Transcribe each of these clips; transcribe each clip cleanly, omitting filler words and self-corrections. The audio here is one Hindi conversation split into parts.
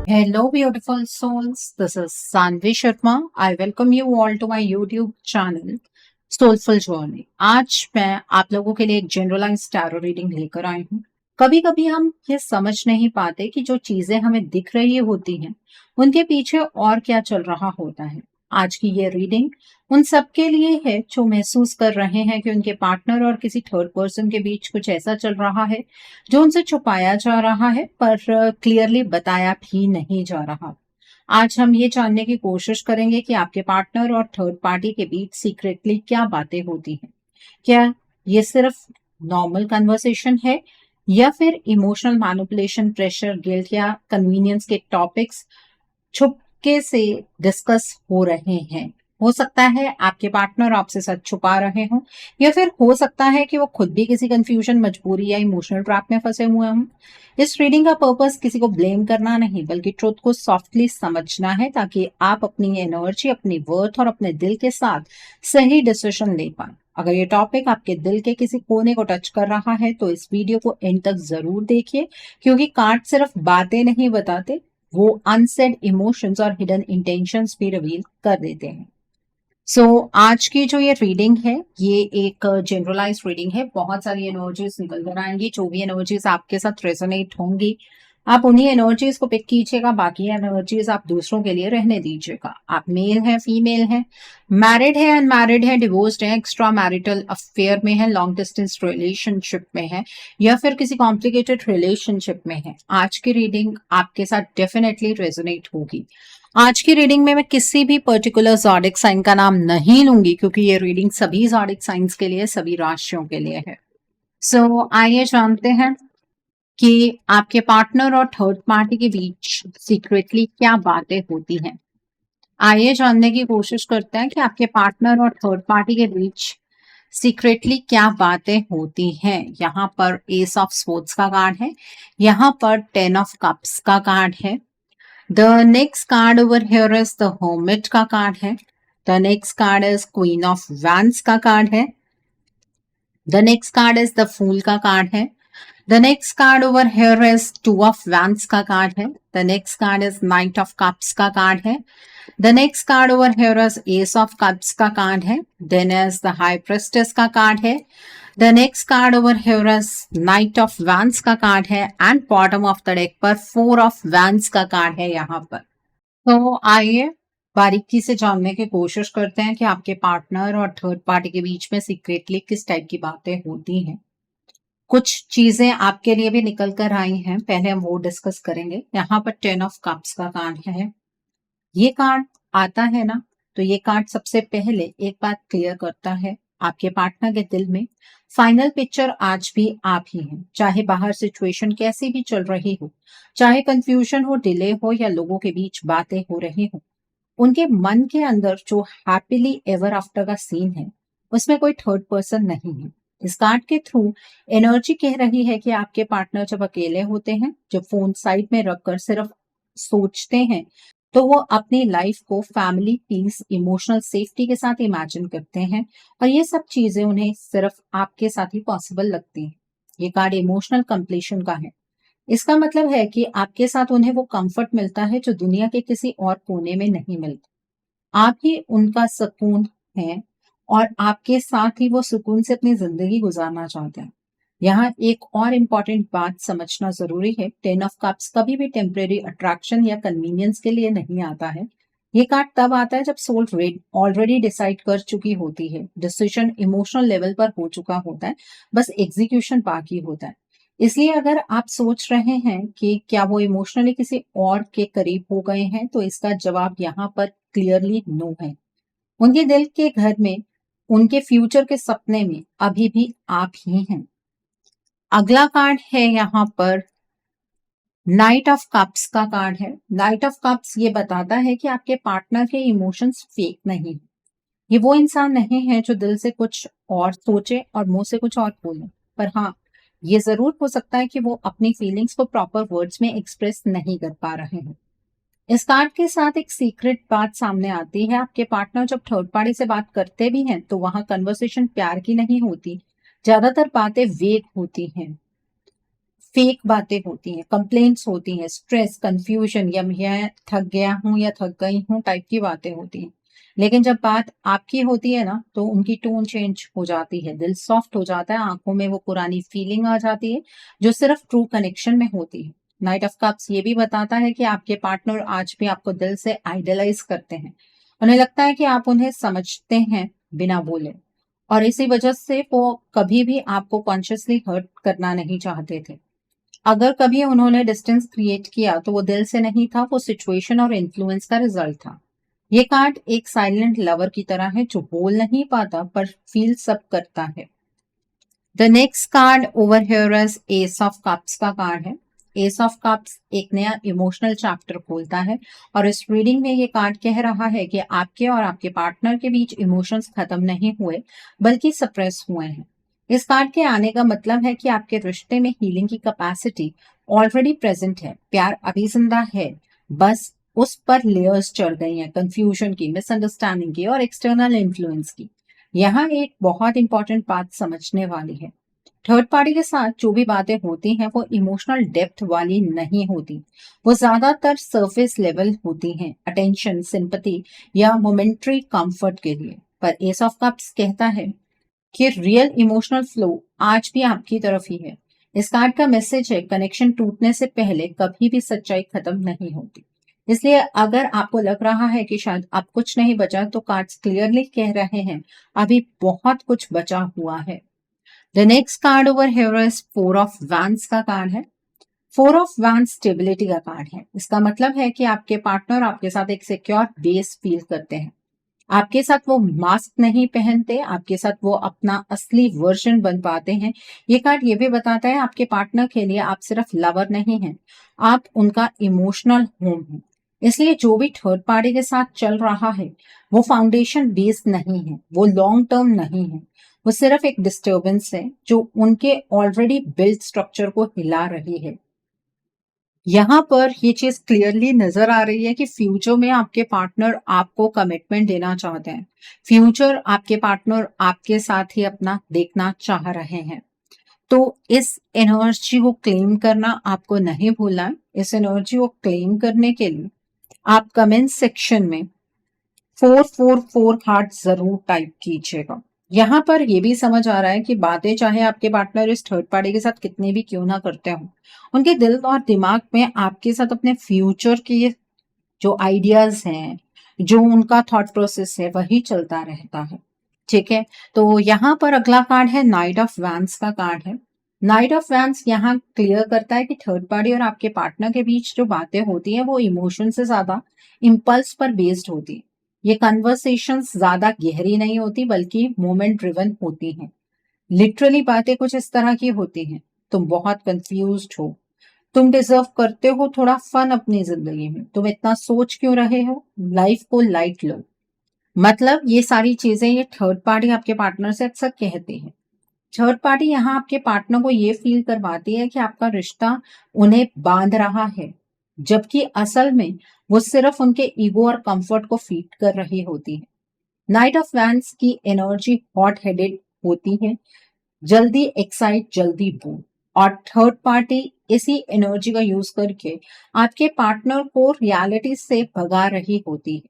Hello, beautiful souls. This is Sanvi Sharma. I welcome you all to my YouTube channel Soulful Journey. आज मैं आप लोगों के लिए एक जनरलाइज टैरो रीडिंग लेकर आई हूँ। कभी कभी हम ये समझ नहीं पाते कि जो चीजें हमें दिख रही होती हैं उनके पीछे और क्या चल रहा होता है। आज की ये रीडिंग उन सब के लिए है जो महसूस कर रहे हैं कि उनके पार्टनर और किसी थर्ड पर्सन के बीच कुछ ऐसा चल रहा है जो उनसे छुपाया जा रहा है पर क्लियरली बताया भी नहीं जा रहा। आज हम ये जानने की कोशिश करेंगे कि आपके पार्टनर और थर्ड पार्टी के बीच सीक्रेटली क्या बातें होती हैं। क्या ये सिर्फ नॉर्मल कन्वर्सेशन है या फिर इमोशनल मैनिपुलेशन, प्रेशर, गिल्ट या कन्वीनियंस के टॉपिक्स छुपके से डिस्कस हो रहे हैं। हो सकता है आपके पार्टनर आपसे सच छुपा रहे हों या फिर हो सकता है कि वो खुद भी किसी कंफ्यूजन, मजबूरी या इमोशनल ट्रैप में फंसे हुए हों। इस रीडिंग का पर्पस किसी को ब्लेम करना नहीं बल्कि ट्रुथ को सॉफ्टली समझना है ताकि आप अपनी एनर्जी, अपनी वर्थ और अपने दिल के साथ सही डिसीजन ले पाए। अगर ये टॉपिक आपके दिल के किसी कोने को टच कर रहा है तो इस वीडियो को एंड तक जरूर देखिए, क्योंकि कार्ड सिर्फ बातें नहीं बताते, वो अनसेड इमोशंस और हिडन इंटेंशंस भी रिवील कर देते हैं। आज की जो ये रीडिंग है ये एक जनरलाइज रीडिंग है। बहुत सारी एनर्जीज निकल कर आएंगी। जो भी एनर्जीज आपके साथ रेजोनेट होंगी आप उन्हीं एनर्जीज को पिक कीजिएगा, बाकी एनर्जीज आप दूसरों के लिए रहने दीजिएगा। आप मेल हैं, फीमेल हैं, मैरिड है, अनमैरिड है, डिवोर्स्ड है, एक्स्ट्रा मैरिटल अफेयर में है, लॉन्ग डिस्टेंस रिलेशनशिप में है या फिर किसी कॉम्प्लिकेटेड रिलेशनशिप में है, आज की रीडिंग आपके साथ डेफिनेटली रेजोनेट होगी। आज की रीडिंग में मैं किसी भी पर्टिकुलर ज़ोडिक साइन का नाम नहीं लूंगी क्योंकि ये रीडिंग सभी ज़ोडिक साइंस के लिए, सभी राशियों के लिए है। आइए जानते हैं कि आपके पार्टनर और थर्ड पार्टी के बीच सीक्रेटली क्या बातें होती हैं। आइए जानने की कोशिश करते हैं कि आपके पार्टनर और थर्ड पार्टी के बीच सीक्रेटली क्या बातें होती हैं। यहाँ पर एस ऑफ स्वॉर्ड्स का कार्ड है, यहाँ पर 10 ऑफ कप्स का कार्ड है। The next card over here is the hermit का कार्ड है। The next card is queen of wands का कार्ड है। The next card is the fool का कार्ड है। The next card over here is 2 of wands का कार्ड है। The next card is knight of cups का कार्ड है। The next card over here is ace of cups का कार्ड है। Then is the high priestess का कार्ड है। The next card over here is knight of wands का कार्ड है and bottom of the deck पर 4 ऑफ वैंड्स का कार्ड है यहाँ पर। तो आइए बारीकी से जानने की कोशिश करते हैं कि आपके पार्टनर और थर्ड पार्टी के बीच में सीक्रेटली किस टाइप की बातें होती हैं। कुछ चीजें आपके लिए भी निकल कर आई हैं, पहले हम वो डिस्कस करेंगे। यहाँ पर 10 ऑफ कप्स का कार्ड है। ये कार्ड आता है ना, तो ये कार्ड सबसे पहले एक बात क्लियर करता है, आपके पार्टनर के दिल में फाइनल पिक्चर आज भी आप ही हैं। चाहे बाहर सिचुएशन कैसी भी चल रही हो, चाहे कंफ्यूजन हो, डिले हो या लोगों के बीच बातें हो रही हो, उनके मन के अंदर जो हैप्पीली एवर आफ्टर का सीन है उसमें कोई थर्ड पर्सन नहीं है। इस कार्ड के थ्रू एनर्जी कह रही है कि आपके पार्टनर जब अकेले होते हैं, जब फोन साइड में रखकर सिर्फ सोचते हैं, तो वो अपनी लाइफ को फैमिली, पीस, इमोशनल सेफ्टी के साथ इमेजिन करते हैं और ये सब चीजें उन्हें सिर्फ आपके साथ ही पॉसिबल लगती हैं। ये कार्ड इमोशनल कंप्लीशन का है। इसका मतलब है कि आपके साथ उन्हें वो कंफर्ट मिलता है जो दुनिया के किसी और कोने में नहीं मिलता। आप ही उनका सुकून है और आपके साथ ही वो सुकून से अपनी जिंदगी गुजारना चाहते हैं। यहाँ एक और इम्पॉर्टेंट बात समझना जरूरी है, 10 ऑफ कप्स कभी भी टेम्परेरी अट्रैक्शन या कन्वीनियंस के लिए नहीं आता है। ये कार्ड तब आता है जब सोल ऑलरेडी डिसाइड कर चुकी होती है, डिसीजन इमोशनल लेवल पर हो चुका होता है, बस एग्जीक्यूशन बाकी होता है। इसलिए अगर आप सोच रहे हैं कि क्या वो इमोशनली किसी और के करीब हो गए हैं, तो इसका जवाब यहाँ पर क्लियरली नो है। उनके दिल के घर में, उनके फ्यूचर के सपने में अभी भी आप ही हैं। अगला कार्ड है यहाँ पर नाइट ऑफ कप्स का कार्ड है। नाइट ऑफ कप्स ये बताता है कि आपके पार्टनर के इमोशंस फेक नहीं है। ये वो इंसान नहीं है जो दिल से कुछ और सोचे और मुंह से कुछ और बोले, पर हाँ, ये जरूर हो सकता है कि वो अपनी फीलिंग्स को प्रॉपर वर्ड्स में एक्सप्रेस नहीं कर पा रहे हैं। इस कार्ड के साथ एक सीक्रेट बात सामने आती है। आपके पार्टनर जब थर्ड पार्टी से बात करते भी हैं तो वहां कन्वर्सेशन प्यार की नहीं होती, ज्यादातर बातें वेग होती हैं, फेक बातें होती हैं, कंप्लेंट्स होती हैं, स्ट्रेस, कंफ्यूजन या मैं थक गया हूँ या थक गई हूँ टाइप की बातें होती हैं। लेकिन जब बात आपकी होती है ना, तो उनकी टोन चेंज हो जाती है, दिल सॉफ्ट हो जाता है, आंखों में वो पुरानी फीलिंग आ जाती है जो सिर्फ ट्रू कनेक्शन में होती है। नाइट ऑफ कप्स ये भी बताता है कि आपके पार्टनर आज भी आपको दिल से आइडलाइज करते हैं। उन्हें लगता है कि आप उन्हें समझते हैं बिना बोले, और इसी वजह से वो कभी भी आपको कॉन्शियसली हर्ट करना नहीं चाहते थे। अगर कभी उन्होंने डिस्टेंस क्रिएट किया तो वो दिल से नहीं था, वो सिचुएशन और इन्फ्लुएंस का रिजल्ट था। ये कार्ड एक साइलेंट लवर की तरह है जो बोल नहीं पाता पर फील सब करता है। The next card over here is ace of cups का कार्ड है। एस ऑफ कप्स एक नया इमोशनल चैप्टर खोलता है, और इस रीडिंग में ये कार्ड कह रहा है कि आपके और आपके पार्टनर के बीच इमोशंस खत्म नहीं हुए बल्कि सप्रेस हुए हैं। इस कार्ड के आने का मतलब है कि आपके रिश्ते में हीलिंग की कैपेसिटी ऑलरेडी प्रेजेंट है, प्यार अभी जिंदा है, बस उस पर लेयर्स चढ़ गई हैं, कंफ्यूजन की, मिसअंडरस्टैंडिंग की और एक्सटर्नल इन्फ्लुएंस की। यहाँ एक बहुत इंपॉर्टेंट बात समझने वाली है, थर्ड पार्टी के साथ जो भी बातें होती हैं वो इमोशनल डेप्थ वाली नहीं होती। वो ज्यादातर सरफेस लेवल होती हैं, अटेंशन, सिंपैथी या मोमेंट्री कंफर्ट के लिए। पर एस ऑफ कप्स कहता है कि रियल इमोशनल फ्लो आज भी आपकी तरफ ही है। इस कार्ड का मैसेज है, कनेक्शन टूटने से पहले कभी भी सच्चाई खत्म नहीं होती। इसलिए अगर आपको लग रहा है कि शायद अब कुछ नहीं बचा, तो कार्ड्स क्लियरली कह रहे हैं अभी बहुत कुछ बचा हुआ है। The next card over here is four of wands का कार्ड है। फोर ऑफ वैंड्स स्टेबिलिटी का कार्ड है। इसका मतलब है कि आपके पार्टनर आपके साथ एक सिक्योर बेस फील करते हैं। आपके साथ वो मास्क नहीं पहनते, आपके साथ वो अपना असली वर्जन बन पाते हैं। ये कार्ड ये भी बताता है आपके पार्टनर के लिए आप सिर्फ लवर नहीं हैं, आप उनका इमोशनल होम हैं। इसलिए जो भी थर्ड पार्टी के साथ चल रहा है वो फाउंडेशन बेस्ड नहीं है, वो लॉन्ग टर्म नहीं है, वो सिर्फ एक डिस्टर्बेंस है जो उनके ऑलरेडी बिल्ड स्ट्रक्चर को हिला रही है। यहाँ पर ये चीज क्लियरली नजर आ रही है कि फ्यूचर में आपके पार्टनर आपको कमिटमेंट देना चाहते हैं। फ्यूचर आपके पार्टनर आपके साथ ही अपना देखना चाह रहे हैं। तो इस एनर्जी को क्लेम करना आपको नहीं भूलना है। इस एनर्जी को क्लेम करने के लिए आप कमेंट सेक्शन में 444 हार्ट जरूर टाइप कीजिएगा। यहाँ पर यह भी समझ आ रहा है कि बातें चाहे आपके पार्टनर इस थर्ड पार्टी के साथ कितनी भी क्यों ना करते हो, उनके दिल और दिमाग में आपके साथ अपने फ्यूचर की जो आइडियाज हैं, जो उनका थॉट प्रोसेस है, वही चलता रहता है। ठीक है, तो यहाँ पर अगला कार्ड है नाइट ऑफ वैंस का कार्ड है। नाइट ऑफ वैंस यहाँ क्लियर करता है कि थर्ड पार्टी और आपके पार्टनर के बीच जो बातें होती हैं वो इमोशन से ज्यादा इम्पल्स पर बेस्ड होती है। ये कन्वर्सेशंस ज्यादा गहरी नहीं होती बल्कि मोमेंट ड्रिवन होती हैं। लिटरली बातें कुछ इस तरह की होती हैं, तुम बहुत कंफ्यूज्ड हो, तुम डिजर्व करते हो थोड़ा फन अपनी जिंदगी में, तुम इतना सोच क्यों रहे हो, लाइफ को लाइट लो। मतलब ये सारी चीजें ये थर्ड पार्टी आपके पार्टनर से अक्सर कहती है। थर्ड पार्टी यहाँ आपके पार्टनर को ये फील करवाती है कि आपका रिश्ता उन्हें बांध रहा है, जबकि असल में वो सिर्फ उनके ईगो और कंफर्ट को फीड कर रही होती है। नाइट ऑफ वैंस की एनर्जी हॉट हेडेड होती है, जल्दी एक्साइट जल्दी बूम, और थर्ड पार्टी इसी एनर्जी का यूज करके आपके पार्टनर को रियलिटी से भगा रही होती है।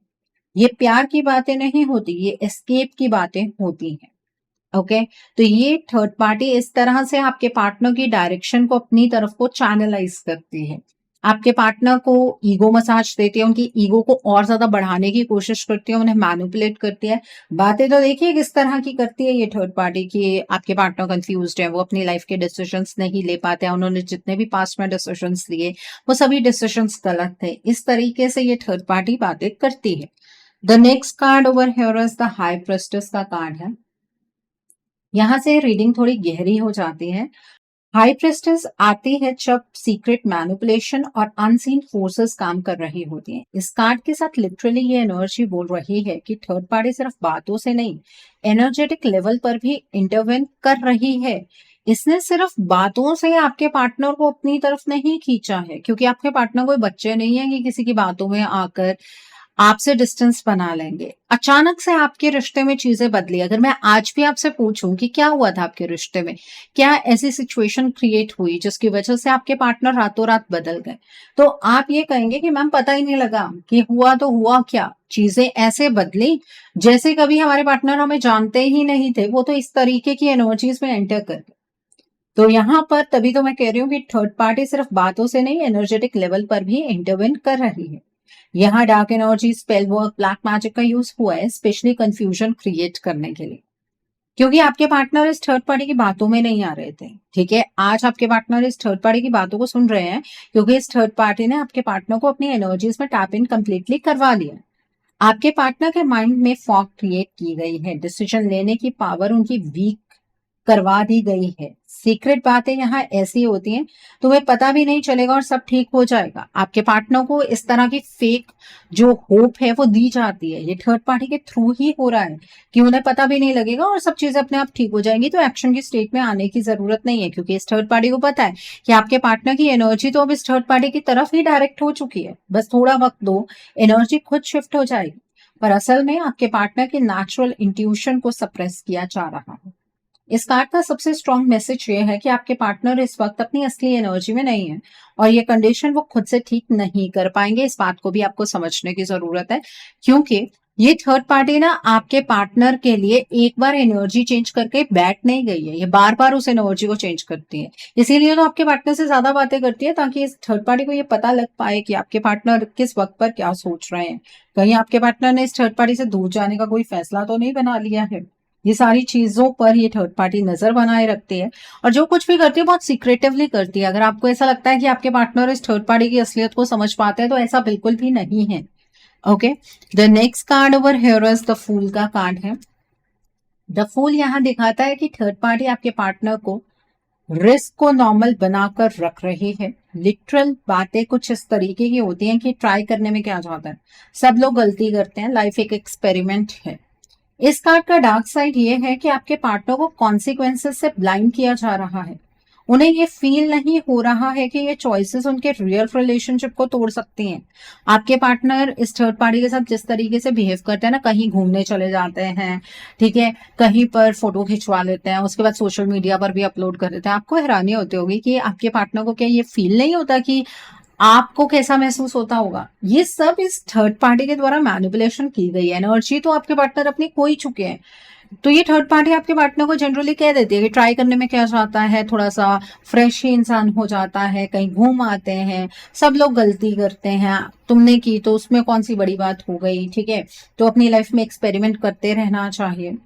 ये प्यार की बातें नहीं होती, ये एस्केप की बातें होती हैं। ओके, तो ये थर्ड पार्टी इस तरह से आपके पार्टनर की डायरेक्शन को अपनी तरफ को चैनलाइज करती है, आपके पार्टनर को ईगो मसाज देती है, उनकी ईगो को और ज्यादा बढ़ाने की कोशिश करती है, उन्हें मैनिपुलेट करती है। बातें तो देखिए किस तरह की करती है ये थर्ड पार्टी की, आपके पार्टनर कंफ्यूज्ड है, वो अपनी लाइफ के डिसीजंस नहीं ले पाते हैं, उन्होंने जितने भी पास्ट में डिसीजंस लिए वो सभी डिसीजंस गलत थे, इस तरीके से ये थर्ड पार्टी बातें करती है। The next card over here is the high prestige का कार्ड है। यहाँ से रीडिंग थोड़ी गहरी हो जाती है। हाई प्रेस्टिस आती है जब सीक्रेट मैनिपुलेशन और अनसीन फोर्सेस काम कर रही होती हैं। इस कार्ड के साथ लिटरली ये एनर्जी बोल रही है कि थर्ड पार्टी सिर्फ बातों से नहीं, एनर्जेटिक लेवल पर भी इंटरवेन कर रही है। इसने सिर्फ बातों से आपके पार्टनर को अपनी तरफ नहीं खींचा है, क्योंकि आपके पार्टनर कोई बच्चे नहीं है कि किसी की बातों में आकर आपसे डिस्टेंस बना लेंगे। अचानक से आपके रिश्ते में चीजें बदली। अगर मैं आज भी आपसे पूछूं कि क्या हुआ था आपके रिश्ते में, क्या ऐसी सिचुएशन क्रिएट हुई जिसकी वजह से आपके पार्टनर रातों रात बदल गए, तो आप ये कहेंगे कि मैम पता ही नहीं लगा कि हुआ तो हुआ क्या, चीजें ऐसे बदली जैसे कभी हमारे पार्टनर हमें जानते ही नहीं थे, वो तो इस तरीके की एनर्जीज में एंटर कर गए। तो यहाँ पर तभी तो मैं कह रही हूँ कि थर्ड पार्टी सिर्फ बातों से नहीं, एनर्जेटिक लेवल पर भी इंटरवेन कर रही है। यहाँ dark energy, spell work, black magic का यूज हुआ है स्पेशली कंफ्यूजन क्रिएट करने के लिए, क्योंकि आपके पार्टनर इस थर्ड पार्टी की बातों में नहीं आ रहे थे। ठीक है, आज आपके पार्टनर इस थर्ड पार्टी की बातों को सुन रहे हैं क्योंकि इस थर्ड पार्टी ने आपके पार्टनर को अपनी एनर्जीज में टैप इन कंप्लीटली करवा लिया। आपके पार्टनर के माइंड में फॉग क्रिएट की गई है, डिसीजन लेने की पावर उनकी वीक करवा दी गई है। सीक्रेट बातें यहाँ ऐसी होती हैं, तुम्हें पता भी नहीं चलेगा और सब ठीक हो जाएगा। आपके पार्टनर को इस तरह की फेक जो होप है वो दी जाती है, ये थर्ड पार्टी के थ्रू ही हो रहा है कि उन्हें पता भी नहीं लगेगा और सब चीजें अपने आप ठीक हो जाएंगी, तो एक्शन की स्टेट में आने की जरूरत नहीं है, क्योंकि इस थर्ड पार्टी को पता है कि आपके पार्टनर की एनर्जी तो अब इस थर्ड पार्टी की तरफ ही डायरेक्ट हो चुकी है। बस थोड़ा वक्त दो, एनर्जी खुद शिफ्ट हो जाएगी। पर असल में आपके पार्टनर के नेचुरल इंट्यूशन को सप्रेस किया जा रहा है। इस कार्ड का सबसे स्ट्रॉन्ग मैसेज ये है कि आपके पार्टनर इस वक्त अपनी असली एनर्जी में नहीं है और ये कंडीशन वो खुद से ठीक नहीं कर पाएंगे। इस बात को भी आपको समझने की जरूरत है, क्योंकि ये थर्ड पार्टी ना आपके पार्टनर के लिए एक बार एनर्जी चेंज करके बैठ नहीं गई है, ये बार बार उस एनर्जी को चेंज करती है। इसीलिए तो आपके पार्टनर से ज्यादा बातें करती है, ताकि इस थर्ड पार्टी को ये पता लग पाए कि आपके पार्टनर किस वक्त पर क्या सोच रहे हैं। कहीं आपके पार्टनर ने इस थर्ड पार्टी से दूर जाने का कोई फैसला तो नहीं बना लिया है। ये सारी चीजों पर ये थर्ड पार्टी नजर बनाए रखती है और जो कुछ भी करती है बहुत सीक्रेटिवली करती है। अगर आपको ऐसा लगता है कि आपके पार्टनर इस थर्ड पार्टी की असलियत को समझ पाते हैं, तो ऐसा बिल्कुल भी नहीं है। Okay, the next card over here is the fool का कार्ड है। द फूल यहाँ दिखाता है कि थर्ड पार्टी आपके पार्टनर को रिस्क को नॉर्मल बनाकर रख रही है। लिटरल बातें कुछ इस तरीके की होती हैं कि ट्राई करने में क्या जाता है, सब लोग गलती करते हैं, लाइफ एक एक्सपेरिमेंट है। इस कार्ड का डार्क साइड ये है कि आपके पार्टनर को कॉन्सिक्वेंसेस से ब्लाइंड किया जा रहा है। उन्हें ये फील नहीं हो रहा है कि ये चॉइसेस उनके रियल रिलेशनशिप को तोड़ सकती हैं। आपके पार्टनर इस थर्ड पार्टी के साथ जिस तरीके से बिहेव करते हैं ना, कहीं घूमने चले जाते हैं, ठीक है, कहीं पर फोटो खिंचवा लेते हैं, उसके बाद सोशल मीडिया पर भी अपलोड कर देते हैं। आपको हैरानी होती होगी कि आपके पार्टनर को क्या ये फील नहीं होता कि आपको कैसा महसूस होता होगा। ये सब इस थर्ड पार्टी के द्वारा मैनिपुलेशन की गई एनर्जी तो आपके पार्टनर अपनी खो ही चुके हैं। तो ये थर्ड पार्टी आपके पार्टनर को जनरली कह देती है कि ट्राई करने में क्या जाता है, थोड़ा सा फ्रेश ही इंसान हो जाता है, कहीं घूम आते हैं, सब लोग गलती करते हैं, तुमने की तो उसमें कौन सी बड़ी बात हो गई, ठीक है, तो अपनी लाइफ में एक्सपेरिमेंट करते रहना चाहिए।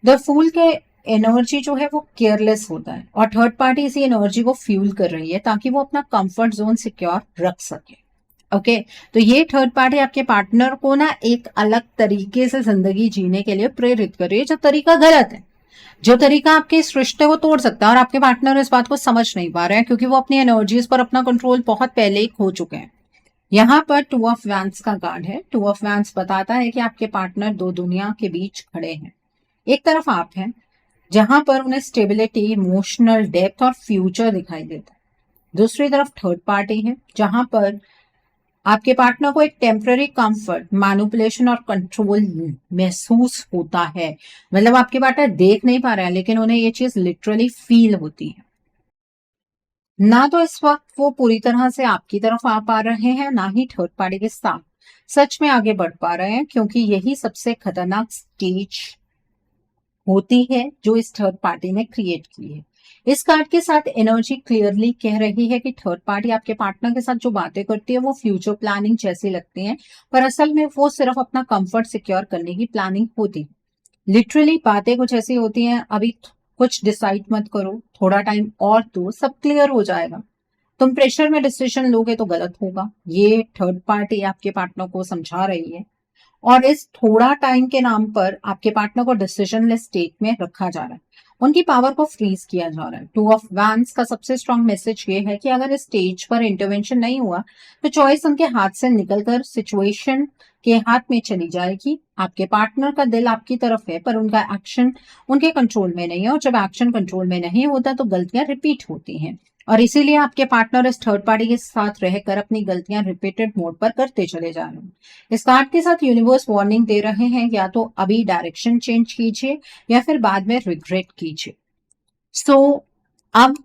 द फूल के एनर्जी जो है वो केयरलेस होता है और थर्ड पार्टी इसी एनर्जी को फ्यूल कर रही है ताकि वो अपना कंफर्ट जोन सिक्योर रख सके। ओके, तो ये थर्ड पार्टी आपके पार्टनर को ना एक अलग तरीके से जिंदगी जीने के लिए प्रेरित कर रही है, जो तरीका गलत है, जो तरीका आपके इस रिश्ते को तोड़ सकता है। और आपके पार्टनर इस बात को समझ नहीं पा रहे हैं क्योंकि वो अपनी एनर्जीज पर अपना कंट्रोल बहुत पहले ही खो चुके हैं। यहाँ पर टू ऑफ वैंड्स का कार्ड है। टू ऑफ वैंड्स बताता है कि आपके पार्टनर दो दुनिया के बीच खड़े हैं। एक तरफ आप हैं जहां पर उन्हें स्टेबिलिटी, इमोशनल डेप्थ और फ्यूचर दिखाई देता है। दूसरी तरफ थर्ड पार्टी है जहां पर आपके पार्टनर को एक टेम्पररी कंफर्ट, मैनिपुलेशन और कंट्रोल महसूस होता है। मतलब आपके पार्टनर देख नहीं पा रहे हैं लेकिन उन्हें ये चीज लिटरली फील होती है। ना तो इस वक्त वो पूरी तरह से आपकी तरफ आ पा रहे हैं, ना ही थर्ड पार्टी के साथ सच में आगे बढ़ पा रहे हैं, क्योंकि यही सबसे खतरनाक स्टेज होती है जो इस थर्ड पार्टी ने क्रिएट की है। इस कार्ड के साथ एनर्जी क्लियरली कह रही है कि थर्ड पार्टी आपके पार्टनर के साथ जो बातें करती है वो फ्यूचर प्लानिंग जैसी लगती हैं, पर असल में वो सिर्फ अपना कंफर्ट सिक्योर करने की प्लानिंग होती है। लिटरली बातें कुछ ऐसी होती हैं, अभी कुछ डिसाइड मत करो, थोड़ा टाइम और दो, सब क्लियर हो जाएगा। तुम प्रेशर में डिसीजन लोगे तो गलत होगा, ये थर्ड पार्टी आपके पार्टनर को समझा रही है। और इस थोड़ा टाइम के नाम पर आपके पार्टनर को डिसीजन लेस स्टेट में रखा जा रहा है, उनकी पावर को फ्रीज किया जा रहा है। टू ऑफ वैंड्स का सबसे स्ट्रॉन्ग मैसेज ये है कि अगर इस स्टेज पर इंटरवेंशन नहीं हुआ तो चॉइस उनके हाथ से निकलकर सिचुएशन के हाथ में चली जाएगी। आपके पार्टनर का दिल आपकी तरफ है पर उनका एक्शन उनके कंट्रोल में नहीं है, और जब एक्शन कंट्रोल में नहीं होता तो गलतियां रिपीट होती हैं। और इसीलिए आपके पार्टनर इस थर्ड पार्टी के साथ रहकर अपनी गलतियां रिपीटेड मोड पर करते चले जा रहे हैं। इस कार्ड के साथ यूनिवर्स वार्निंग दे रहे हैं, या तो अभी डायरेक्शन चेंज कीजिए या फिर बाद में रिग्रेट कीजिए। सो अब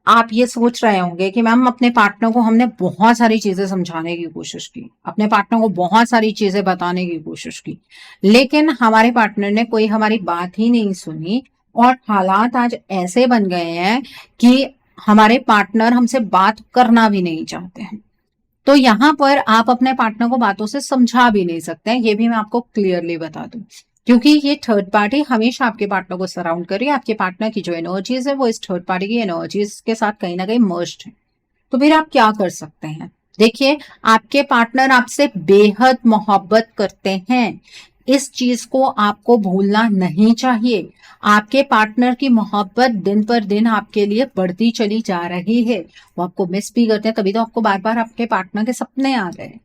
आप ये सोच रहे होंगे कि मैम अपने पार्टनर को हमने बहुत सारी चीजें समझाने की कोशिश की, अपने पार्टनर को बहुत सारी चीजें बताने की कोशिश की, लेकिन हमारे पार्टनर ने कोई हमारी बात ही नहीं सुनी और हालात आज ऐसे बन गए हैं कि हमारे पार्टनर हमसे बात करना भी नहीं चाहते हैं। तो यहाँ पर आप अपने पार्टनर को बातों से समझा भी नहीं सकते हैं, ये भी मैं आपको क्लियरली बता दूं, क्योंकि ये थर्ड पार्टी हमेशा आपके पार्टनर को सराउंड कर रही है। आपके पार्टनर की जो एनर्जीज है वो इस थर्ड पार्टी की एनर्जीज के साथ कहीं ना कहीं मर्ज्ड है। तो फिर आप क्या कर सकते हैं? देखिए, आपके पार्टनर आपसे बेहद मोहब्बत करते हैं, इस चीज को आपको भूलना नहीं चाहिए। आपके पार्टनर की मोहब्बत दिन पर दिन आपके लिए बढ़ती चली जा रही है, वो आपको मिस भी करते हैं, तभी तो आपको बार बार आपके पार्टनर के सपने आ रहे हैं।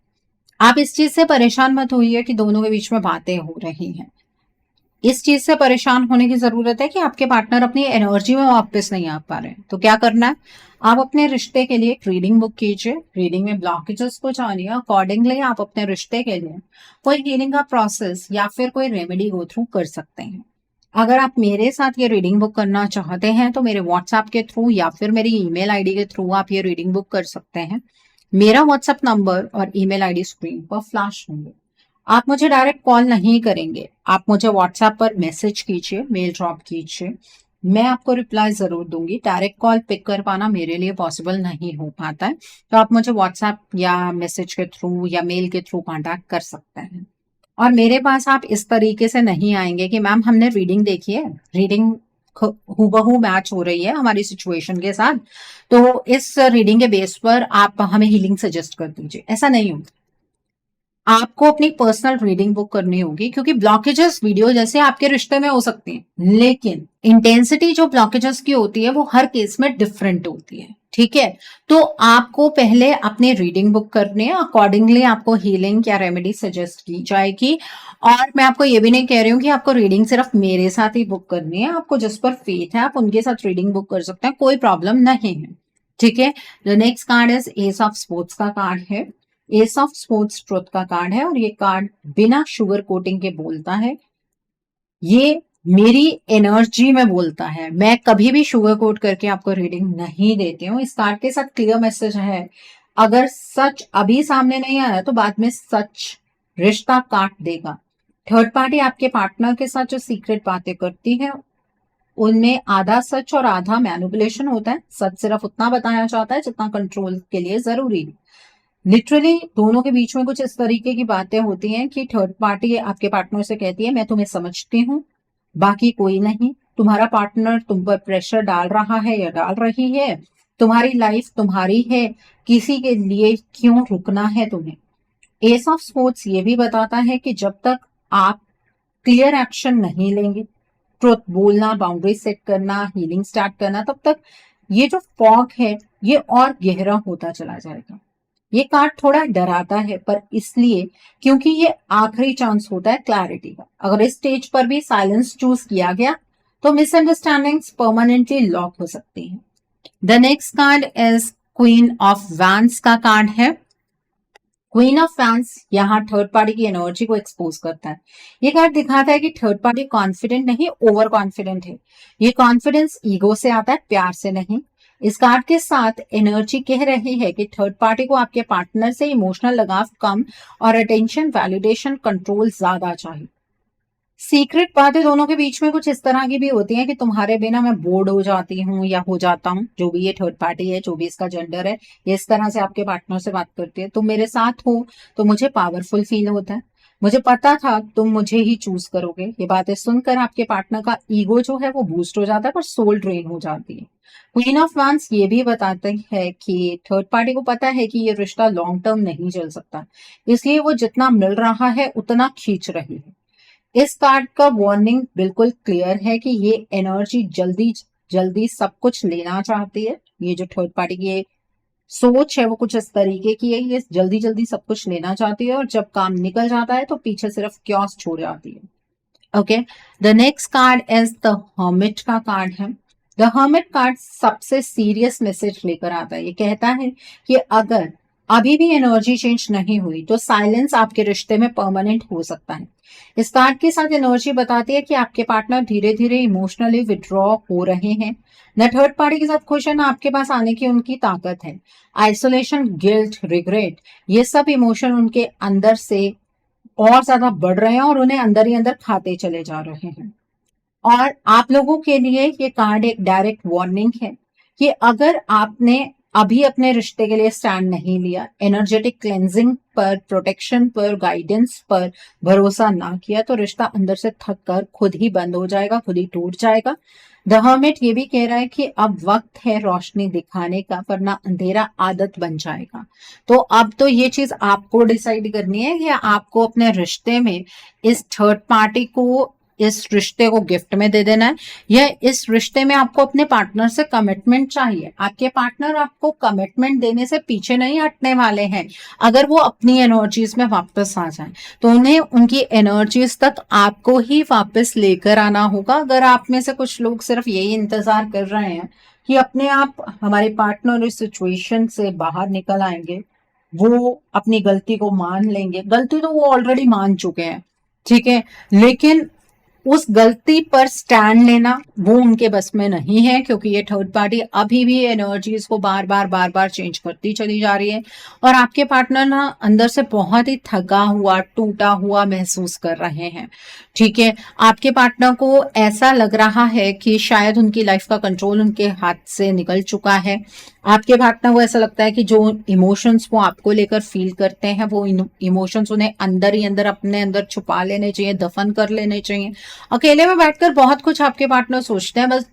आप इस चीज से परेशान मत होइए कि दोनों के बीच में बातें हो रही हैं। इस चीज से परेशान होने की जरूरत है कि आपके पार्टनर अपनी एनर्जी में वापस नहीं आ पा रहे हैं। तो क्या करना है? आप अपने रिश्ते के लिए एक रीडिंग बुक कीजिए, रीडिंग में ब्लॉकेजेस को जानिए, अकॉर्डिंगली आप अपने रिश्ते के लिए कोई हीलिंग का प्रोसेस या फिर कोई रेमेडी गो थ्रू कर सकते हैं। अगर आप मेरे साथ ये रीडिंग बुक करना चाहते हैं तो मेरे व्हाट्सएप के थ्रू या फिर मेरी ईमेल आईडी के थ्रू आप ये रीडिंग बुक कर सकते हैं। मेरा व्हाट्सएप नंबर और ईमेल आईडी स्क्रीन पर फ्लैश होंगे। आप मुझे डायरेक्ट कॉल नहीं करेंगे, आप मुझे व्हाट्सएप पर मैसेज कीजिए, मेल ड्रॉप कीजिए, मैं आपको रिप्लाई जरूर दूंगी। डायरेक्ट कॉल पिक कर पाना मेरे लिए पॉसिबल नहीं हो पाता है, तो आप मुझे व्हाट्सएप या मैसेज के थ्रू या मेल के थ्रू कांटेक्ट कर सकते हैं। और मेरे पास आप इस तरीके से नहीं आएंगे कि मैम हमने रीडिंग देखी है, रीडिंग हूबहू मैच हो रही है हमारी सिचुएशन के साथ, तो इस रीडिंग के बेस पर आप हमें हीलिंग सजेस्ट कर दीजिए। ऐसा नहीं होता। आपको अपनी पर्सनल रीडिंग बुक करनी होगी, क्योंकि ब्लॉकेजेस वीडियो जैसे आपके रिश्ते में हो सकती हैं, लेकिन इंटेंसिटी जो ब्लॉकेजेस की होती है वो हर केस में डिफरेंट होती है। ठीक है, तो आपको पहले अपनी रीडिंग बुक करनी है, अकॉर्डिंगली आपको हीलिंग या रेमेडी सजेस्ट की जाएगी। और मैं आपको ये भी नहीं कह रही हूँ कि आपको रीडिंग सिर्फ मेरे साथ ही बुक करनी है, आपको जिस पर फेथ है आप उनके साथ रीडिंग बुक कर सकते हैं, कोई प्रॉब्लम नहीं है। ठीक है, the next card is ace of sports का कार्ड है। एस ऑफ स्पोर्ट्स ट्रुथ का कार्ड है और ये कार्ड बिना शुगर कोटिंग के बोलता है, ये मेरी एनर्जी में बोलता है। मैं कभी भी शुगर कोट करके आपको रीडिंग नहीं देती हूँ। इस कार्ड के साथ क्लियर मैसेज है, अगर सच अभी सामने नहीं आया तो बाद में सच रिश्ता काट देगा। थर्ड पार्टी आपके पार्टनर के साथ जो सीक्रेट बातें करती है उनमें आधा सच और आधा मैनिपुलेशन होता है। सच सिर्फ उतना बताया जाता है जितना कंट्रोल के लिए जरूरी है। लिटरली दोनों के बीच में कुछ इस तरीके की बातें होती हैं कि थर्ड पार्टी आपके पार्टनर से कहती है मैं तुम्हें समझती हूँ, बाकी कोई नहीं। तुम्हारा पार्टनर तुम पर प्रेशर डाल रहा है या डाल रही है, तुम्हारी लाइफ तुम्हारी है, किसी के लिए क्यों रुकना है तुम्हें। एस ऑफ स्पोर्ट्स ये भी बताता है कि जब तक आप क्लियर एक्शन नहीं लेंगे, ट्रुथ बोलना, बाउंड्री सेट करना, हीलिंग स्टार्ट करना, तब तक ये जो फॉग है ये और गहरा होता चला जाएगा। ये कार्ड थोड़ा डराता है, पर इसलिए क्योंकि ये आखिरी चांस होता है क्लैरिटी का। अगर इस स्टेज पर भी साइलेंस चूज किया गया तो मिसअंडरस्टैंडिंग्स परमानेंटली लॉक हो सकती हैं। The next card is queen of vents का कार्ड है। क्वीन ऑफ वैंस यहाँ थर्ड पार्टी की एनर्जी को एक्सपोज करता है। ये कार्ड दिखाता है कि थर्ड पार्टी कॉन्फिडेंट नहीं, ओवर कॉन्फिडेंट है। ये कॉन्फिडेंस ईगो से आता है, प्यार से नहीं। इस कार्ड के साथ एनर्जी कह रही है कि थर्ड पार्टी को आपके पार्टनर से इमोशनल लगाव कम और अटेंशन, वैलिडेशन, कंट्रोल ज्यादा चाहिए। सीक्रेट बातें दोनों के बीच में कुछ इस तरह की भी होती हैं कि तुम्हारे बिना मैं बोर्ड हो जाती हूँ या हो जाता हूँ। जो भी ये थर्ड पार्टी है, जो भी इसका जेंडर है, ये इस तरह से आपके पार्टनर से बात करती है। तुम मेरे साथ हो तो मुझे पावरफुल फील होता है, मुझे पता था तुम मुझे ही चूज करोगे। ये बातें सुनकर आपके पार्टनर का ईगो जो है वो बूस्ट हो जाता है, पर सोल ड्रेन हो जाती है। क्वीन ऑफ वांस ये भी बताते हैं कि थर्ड पार्टी को पता है कि ये रिश्ता लॉन्ग टर्म नहीं चल सकता, इसलिए वो जितना मिल रहा है उतना खींच रही है। इस कार्ड का वार्निंग बिल्कुल क्लियर है कि ये एनर्जी जल्दी जल्दी सब कुछ लेना चाहती है। ये जो थर्ड पार्टी की ये सोच है वो कुछ इस तरीके की है, ये जल्दी जल्दी सब कुछ लेना चाहती है और जब काम निकल जाता है तो पीछे सिर्फ क्योस छोड़ जाती है। Okay, the next card is the hermit का कार्ड है। द हर्मिट कार्ड सबसे सीरियस मैसेज लेकर आता है। ये कहता है कि अगर अभी भी एनर्जी चेंज नहीं हुई तो साइलेंस आपके रिश्ते में परमानेंट हो सकता है। इस कार्ड के साथ एनर्जी बताती है कि आपके पार्टनर धीरे धीरे इमोशनली विड्रॉ हो रहे हैं। न थर्ड पार्टी के साथ खुश है, ना आपके पास आने की उनकी ताकत है। आइसोलेशन, गिल्ट, रिग्रेट, ये सब इमोशन उनके अंदर से और ज्यादा बढ़ रहे हैं और उन्हें अंदर ही अंदर खाते चले जा रहे हैं। और आप लोगों के लिए ये कार्ड एक डायरेक्ट वार्निंग है कि अगर आपने अभी अपने रिश्ते के लिए स्टैंड नहीं लिया, एनर्जेटिक क्लेंजिंग पर, प्रोटेक्शन पर, गाइडेंस पर भरोसा ना किया, तो रिश्ता अंदर से थक कर खुद ही बंद हो जाएगा, खुद ही टूट जाएगा। द हर्मिट ये भी कह रहा है कि अब वक्त है रोशनी दिखाने का, वरना अंधेरा आदत बन जाएगा। तो अब तो ये चीज आपको डिसाइड करनी है कि आपको अपने रिश्ते में इस थर्ड पार्टी को, इस रिश्ते को गिफ्ट में दे देना है, या इस रिश्ते में आपको अपने पार्टनर से कमिटमेंट चाहिए। आपके पार्टनर आपको कमिटमेंट देने से पीछे नहीं हटने वाले हैं। अगर वो अपनी एनर्जीज में वापस आ जाएं, तो उन्हें उनकी एनर्जीज तक आपको ही वापस लेकर आना होगा। अगर आप में से कुछ लोग सिर्फ यही इंतजार कर रहे हैं कि अपने आप हमारे पार्टनर इस सिचुएशन से बाहर निकल आएंगे, वो अपनी गलती को मान लेंगे, गलती तो वो ऑलरेडी मान चुके हैं, ठीक है, लेकिन उस गलती पर स्टैंड लेना वो उनके बस में नहीं है, क्योंकि ये थर्ड पार्टी अभी भी एनर्जीज को बार बार चेंज करती चली जा रही है। और आपके पार्टनर ना अंदर से बहुत ही थका हुआ, टूटा हुआ महसूस कर रहे हैं, ठीक है। आपके पार्टनर को ऐसा लग रहा है कि शायद उनकी लाइफ का कंट्रोल उनके हाथ से निकल चुका है। आपके पार्टनर को ऐसा लगता है कि जो इमोशंस वो आपको लेकर फील करते हैं, वो इमोशंस उन्हें अंदर ही अंदर अपने अंदर छुपा लेने चाहिए, दफन कर लेने चाहिए। अकेले में बैठकर बहुत कुछ आपके पार्टनर सोचते हैं, बस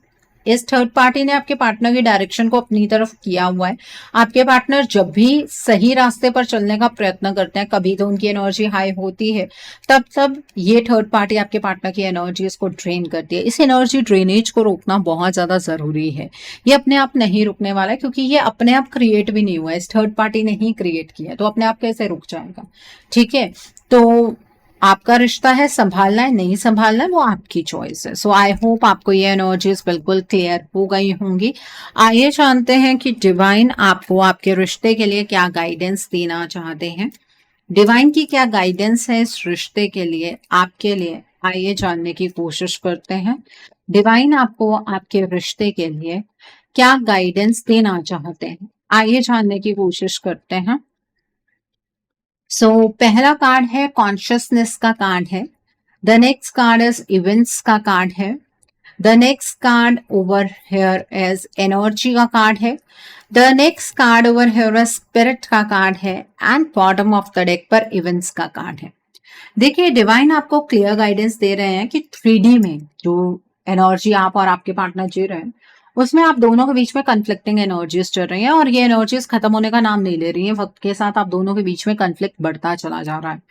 इस थर्ड पार्टी ने आपके पार्टनर की डायरेक्शन को अपनी तरफ किया हुआ है। आपके पार्टनर जब भी सही रास्ते पर चलने का प्रयत्न करते हैं, कभी तो उनकी एनर्जी हाई होती है, तब ये थर्ड पार्टी आपके पार्टनर की एनर्जी को ड्रेन करती है। इस एनर्जी ड्रेनेज को रोकना बहुत ज्यादा जरूरी है। ये अपने आप नहीं रुकने वाला है, क्योंकि ये अपने आप क्रिएट भी नहीं हुआ है, इस थर्ड पार्टी ने ही क्रिएट किया है, तो अपने आप कैसे रुक जाएगा, ठीक है। तो आपका रिश्ता है, संभालना है नहीं संभालना है वो आपकी चॉइस है। सो आई होप आपको ये एनर्जीज बिल्कुल क्लियर हो गई होंगी। आइए जानते हैं कि डिवाइन आपको आपके रिश्ते के लिए क्या गाइडेंस देना चाहते हैं। डिवाइन की क्या गाइडेंस है इस रिश्ते के लिए, आपके लिए, आइए जानने की कोशिश करते हैं। डिवाइन आपको आपके रिश्ते के लिए क्या गाइडेंस देना चाहते हैं, आइए जानने की कोशिश करते हैं। पहला कार्ड है कॉन्शियसनेस का कार्ड है। The next card is events का कार्ड है। The next card over here is energy का कार्ड है। The next card over here is spirit का कार्ड है। And bottom of the deck पर इवेंट्स का कार्ड है। देखिए, डिवाइन आपको क्लियर गाइडेंस दे रहे हैं कि 3D में जो एनर्जी आप और आपके पार्टनर जी रहे हैं, उसमें आप दोनों के बीच में कन्फ्लिक्टिंग एनर्जीज चल रही हैं, और ये एनर्जीज खत्म होने का नाम नहीं ले रही हैं। वक्त के साथ आप दोनों के बीच में कन्फ्लिक्ट बढ़ता चला जा रहा है।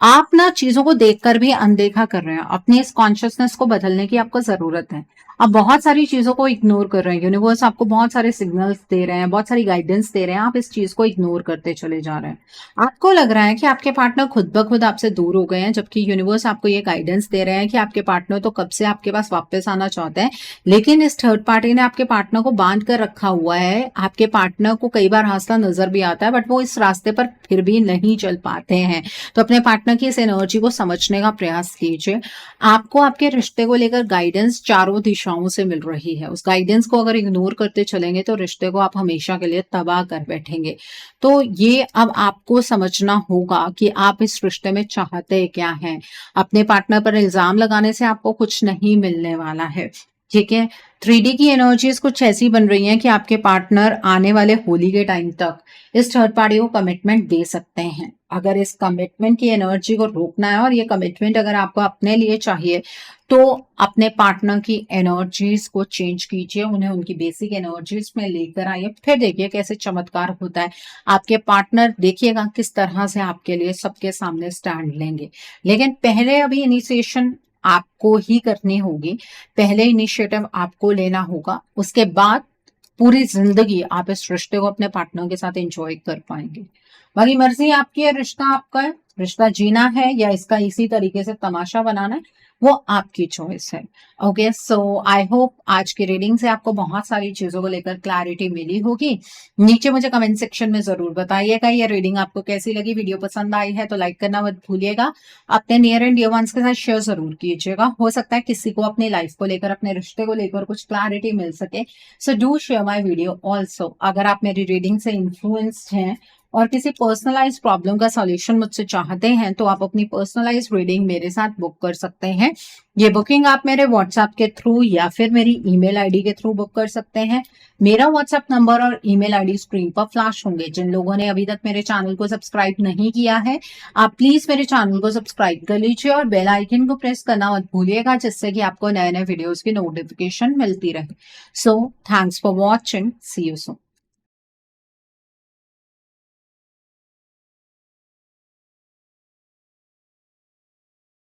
आप ना चीजों को देखकर भी अनदेखा कर रहे हैं। अपनी इस कॉन्शियसनेस को बदलने की आपको जरूरत है। आप बहुत सारी चीजों को इग्नोर कर रहे हैं। यूनिवर्स आपको बहुत सारे सिग्नल्स दे रहे हैं, बहुत सारी गाइडेंस दे रहे हैं, आप इस चीज को इग्नोर करते चले जा रहे हैं। आपको लग रहा है कि आपके पार्टनर खुद ब खुद आपसे दूर हो गए हैं, जबकि यूनिवर्स आपको ये गाइडेंस दे रहे हैं कि आपके पार्टनर तो कब से आपके पास वापस आना चाहते हैं, लेकिन इस थर्ड पार्टी ने आपके पार्टनर को बांध कर रखा हुआ है। आपके पार्टनर को कई बार रास्ता नजर भी आता है, बट वो इस रास्ते पर फिर भी नहीं चल पाते हैं। तो अपने पार्टनर की इस एनर्जी को समझने का प्रयास कीजिए। आपको आपके रिश्ते को लेकर गाइडेंस चारों दिशाओं से मिल रही है। उस गाइडेंस को अगर इग्नोर करते चलेंगे तो रिश्ते को आप हमेशा के लिए तबाह कर बैठेंगे। तो ये अब आपको समझना होगा कि आप इस रिश्ते में चाहते क्या हैं। अपने पार्टनर पर इल्जाम लगाने से आपको कुछ नहीं मिलने वाला है, ठीक है। 3D की एनर्जीज कुछ ऐसी बन रही हैं कि आपके पार्टनर आने वाले होली के टाइम तक इस थर्ड पार्टी को कमिटमेंट दे सकते हैं। अगर इस कमिटमेंट की एनर्जी को रोकना है और ये कमिटमेंट अगर आपको अपने लिए चाहिए, तो अपने पार्टनर की एनर्जीज को चेंज कीजिए, उन्हें उनकी बेसिक एनर्जीज में लेकर आइए, फिर देखिए कैसे चमत्कार होता है। आपके पार्टनर देखिएगा किस तरह से आपके लिए सबके सामने स्टैंड लेंगे। लेकिन पहले अभी इनिशिएशन आपको ही करनी होगी, पहले इनिशिएटिव आपको लेना होगा। उसके बाद पूरी जिंदगी आप इस रिश्ते को अपने पार्टनर के साथ एंजॉय कर पाएंगे। बाकी मर्जी आपकी है, रिश्ता आपका है। रिश्ता जीना है या इसका इसी तरीके से तमाशा बनाना है, वो आपकी चॉइस है। ओके, सो आई होप आज की रीडिंग से आपको बहुत सारी चीजों को लेकर क्लैरिटी मिली होगी। नीचे मुझे कमेंट सेक्शन में जरूर बताइएगा ये रीडिंग आपको कैसी लगी। वीडियो पसंद आई है तो लाइक करना मत भूलिएगा। अपने नियर एंड डियर वंस के साथ शेयर जरूर कीजिएगा। हो सकता है किसी को अपनी लाइफ को लेकर, अपने रिश्ते को लेकर कुछ क्लैरिटी मिल सके। So do share my video also. अगर आप मेरी रीडिंग से इन्फ्लुएंस्ड हैं और किसी पर्सनलाइज प्रॉब्लम का सॉल्यूशन मुझसे चाहते हैं तो आप अपनी पर्सनलाइज रीडिंग मेरे साथ बुक कर सकते हैं। ये बुकिंग आप मेरे व्हाट्सएप के थ्रू या फिर मेरी ईमेल आईडी के थ्रू बुक कर सकते हैं। मेरा व्हाट्सएप नंबर और ईमेल आईडी स्क्रीन पर फ्लैश होंगे। जिन लोगों ने अभी तक मेरे चैनल को सब्सक्राइब नहीं किया है, आप प्लीज मेरे चैनल को सब्सक्राइब कर लीजिए और बेल आइकन को प्रेस करना मत भूलिएगा, जिससे कि आपको नए नए वीडियोस की नोटिफिकेशन मिलती रहे। So thanks for watching, see you soon.